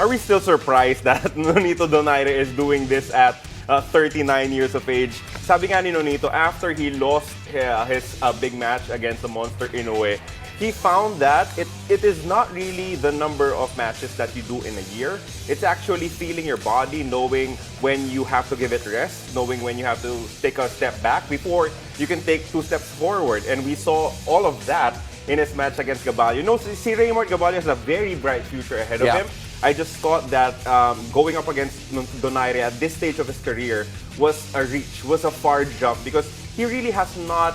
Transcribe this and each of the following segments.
are we still surprised that Nonito Donaire is doing this at 39 years of age? Sabi nga ni Nonito, after he lost his big match against the Monster Inoue, he found that it is not really the number of matches that you do in a year. It's actually feeling your body, knowing when you have to give it rest, knowing when you have to take a step back before you can take 2 steps forward. And we saw all of that in his match against Gaballo. You know, si Reymart Gaballo has a very bright future ahead of him. I just thought that going up against Donaire at this stage of his career was a reach, was a far jump, because he really has not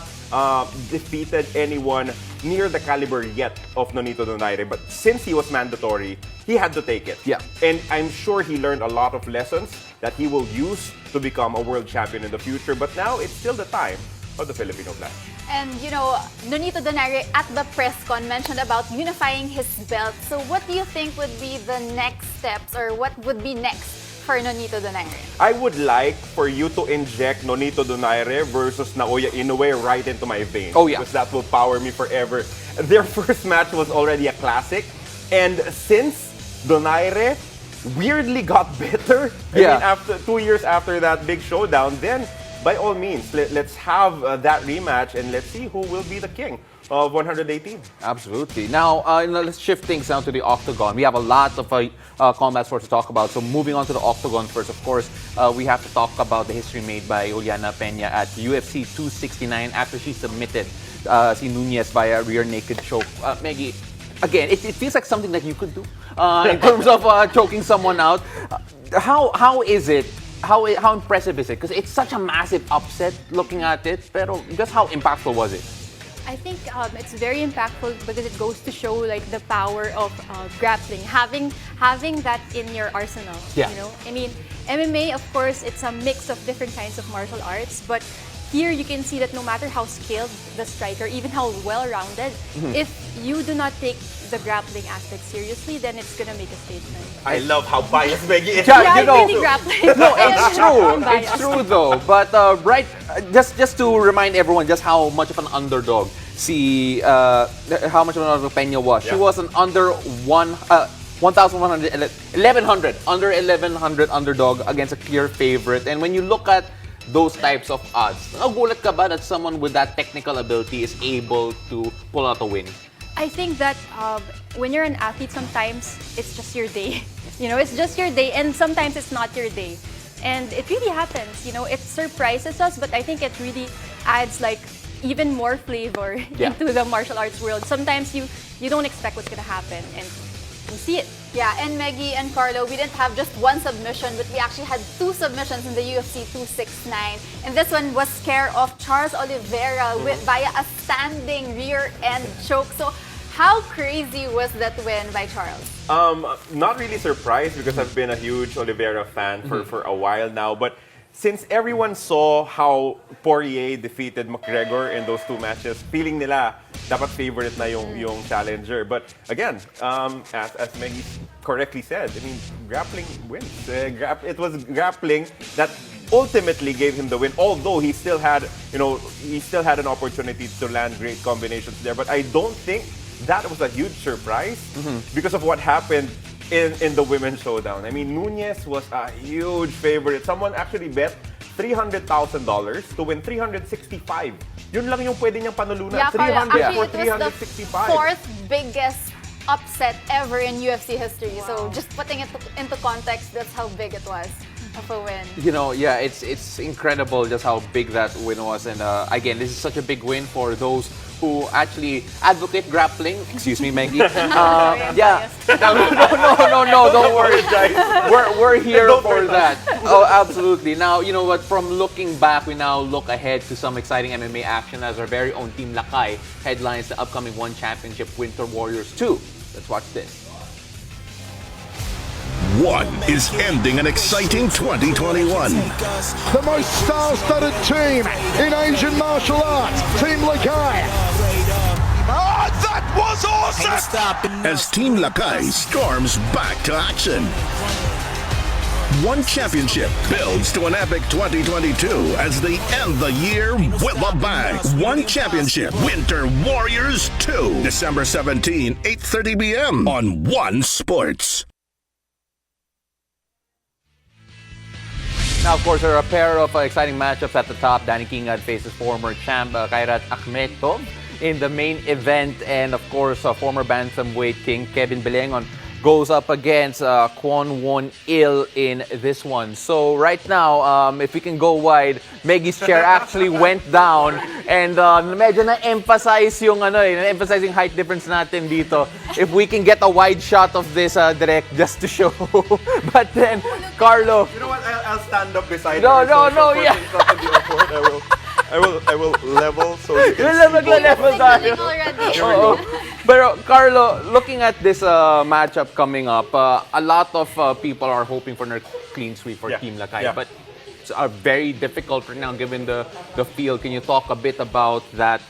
defeated anyone near the caliber yet of Nonito Donaire. But since he was mandatory, he had to take it. Yeah. And I'm sure he learned a lot of lessons that he will use to become a world champion in the future. But now it's still the time of the Filipino Flash. And you know, Nonito Donaire at the press con mentioned about unifying his belt. So what do you think would be the next steps, or what would be next for Nonito Donaire? I would like for you to inject Nonito Donaire versus Naoya Inoue right into my veins. Oh, yeah. Because that will power me forever. Their first match was already a classic. And since Donaire weirdly got better, I mean, after 2 years after that big showdown, then by all means, let's have that rematch and let's see who will be the king of 118. Absolutely. Now, let's shift things down to the Octagon. We have a lot of combat sports to talk about. So moving on to the Octagon first, of course, we have to talk about the history made by Juliana Peña at UFC 269 after she submitted si Nunez via rear naked choke. Meggie, again, it feels like something that you could do in terms of choking someone out. How is it? How impressive is it? Because it's such a massive upset looking at it. Pero just how impactful was it? I think it's very impactful because it goes to show like the power of grappling, having that in your arsenal. Yeah. You know, I mean, MMA, of course, it's a mix of different kinds of martial arts, but here you can see that no matter how skilled the striker, even how well-rounded, if you do not take the grappling aspect seriously, then it's gonna make a statement. I love how biased Meggie is. Yeah, you know, really grappling. No, it's true. I'm biased. It's true though. But just to remind everyone just how much of an underdog how much of an underdog Peña was. Yeah. She was an under 1100 underdog against a clear favorite. And when you look at those types of odds, nagulat ka ba that someone with that technical ability is able to pull out a win? I think that when you're an athlete, sometimes it's just your day. You know, it's just your day, and sometimes it's not your day. And it really happens. You know, it surprises us, but I think it really adds like even more flavor into the martial arts world. Sometimes you don't expect what's gonna happen, and you see it. Yeah, and Meggie and Carlo, we didn't have just one submission, but we actually had 2 submissions in the UFC 269. And this one was care of Charles Oliveira via a standing rear end choke. So how crazy was that win by Charles? Not really surprised because I've been a huge Oliveira fan for a while now. But since everyone saw how Poirier defeated McGregor in those 2 matches, feeling nila dapat favorite na yung challenger. But again, as Meggie correctly said, I mean, grappling wins. It was grappling that ultimately gave him the win. Although he still had an opportunity to land great combinations there. But I don't think that was a huge surprise because of what happened in the women's showdown. I mean, Nunez was a huge favorite. Someone actually bet $300,000 to win $365. Yun lang yung pwede niyang panulunan. Yeah, 300 or actually, it was the 365. 4th biggest upset ever in UFC history. So just putting it into context, that's how big it was of a win. You know, yeah, it's incredible just how big that win was. And again, this is such a big win for those who actually advocate grappling. Excuse me, Meggie. Yeah. No, don't worry. We're here for that. Oh, absolutely. Now, you know what? From looking back, we now look ahead to some exciting MMA action as our very own Team Lakay headlines the upcoming One Championship Winter Warriors 2. Let's watch this. One is ending an exciting 2021. The most star-studded team in Asian martial arts, Team Lakay. Oh, that was awesome! As Team Lakay storms back to action. One championship builds to an epic 2022 as they end the year with a bang. One championship, Winter Warriors 2, December 17, 8:30 p.m. on One Sports. course, there are a pair of exciting matchups at the top. Danny Kingad faces former champ Kairat Akhmetov in the main event. And of course, former bantamweight king Kevin Belengon goes up against Kwon Won Il in this one. So right now, if we can go wide, Meggie's chair actually went down and medyo na-emphasize yung na-emphasize yung height difference natin dito. If we can get a wide shot of this direct just to show. But then, Carlo. You know what? I'll stand up beside No, her. no, no, for yeah. things not to be awkward, I will level so you can see both. Level tayo. Already. Oo. Pero Carlo, looking at this matchup coming up, a lot of people are hoping for a clean sweep for Yeah. Team Lakay. Yeah. But it's very difficult right now given the field. Can you talk a bit about that?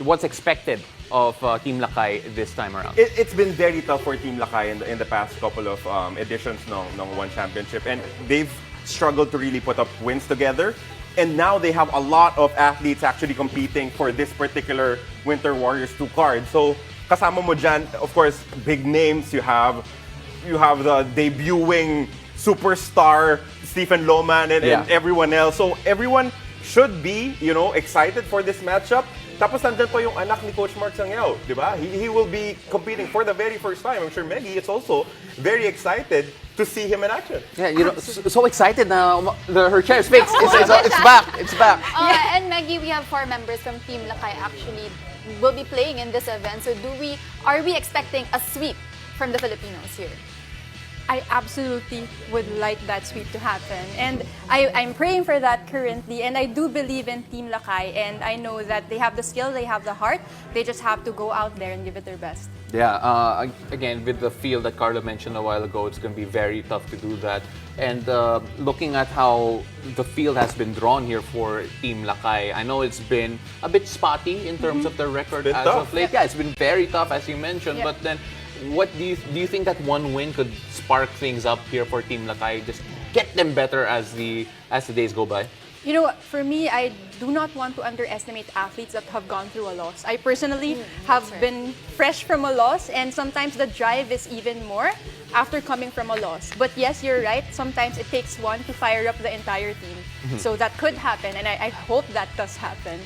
What's expected of Team Lakay this time around? It's been very tough for Team Lakay in the past couple of editions ng One Championship, and they've struggled to really put up wins together. And now they have a lot of athletes actually competing for this particular Winter Warriors 2 card. So kasama mo dyan, of course, big names. You have the debuting superstar Stephen Loman and everyone else. So everyone should be, excited for this matchup. Tapos nandyan pa yung anak ni Coach Mark Sangyao, di ba? He will be competing for the very first time. I'm sure Meggie is also very excited to see him in action. Yeah, so excited now. Her chair is fixed. It's back. It's back. And Meggie, we have 4 members from Team Lakay actually will be playing in this event. So are we expecting a sweep from the Filipinos here? I absolutely would like that sweep to happen. And I'm praying for that currently. And I do believe in Team Lakay. And I know that they have the skill, they have the heart. They just have to go out there and give it their best. Yeah, again, with the field that Carlo mentioned a while ago, it's going to be very tough to do that. And looking at how the field has been drawn here for Team Lakay, I know it's been a bit spotty in terms of the record as of late. Yeah, it's been very tough, as you mentioned. But then, what do you think that one win could spark things up here for Team Lakay? Just get them better as the days go by. For me, I do not want to underestimate athletes that have gone through a loss. I personally have been fresh from a loss, and sometimes the drive is even more after coming from a loss. But yes, you're right. Sometimes it takes one to fire up the entire team. So that could happen, and I hope that does happen.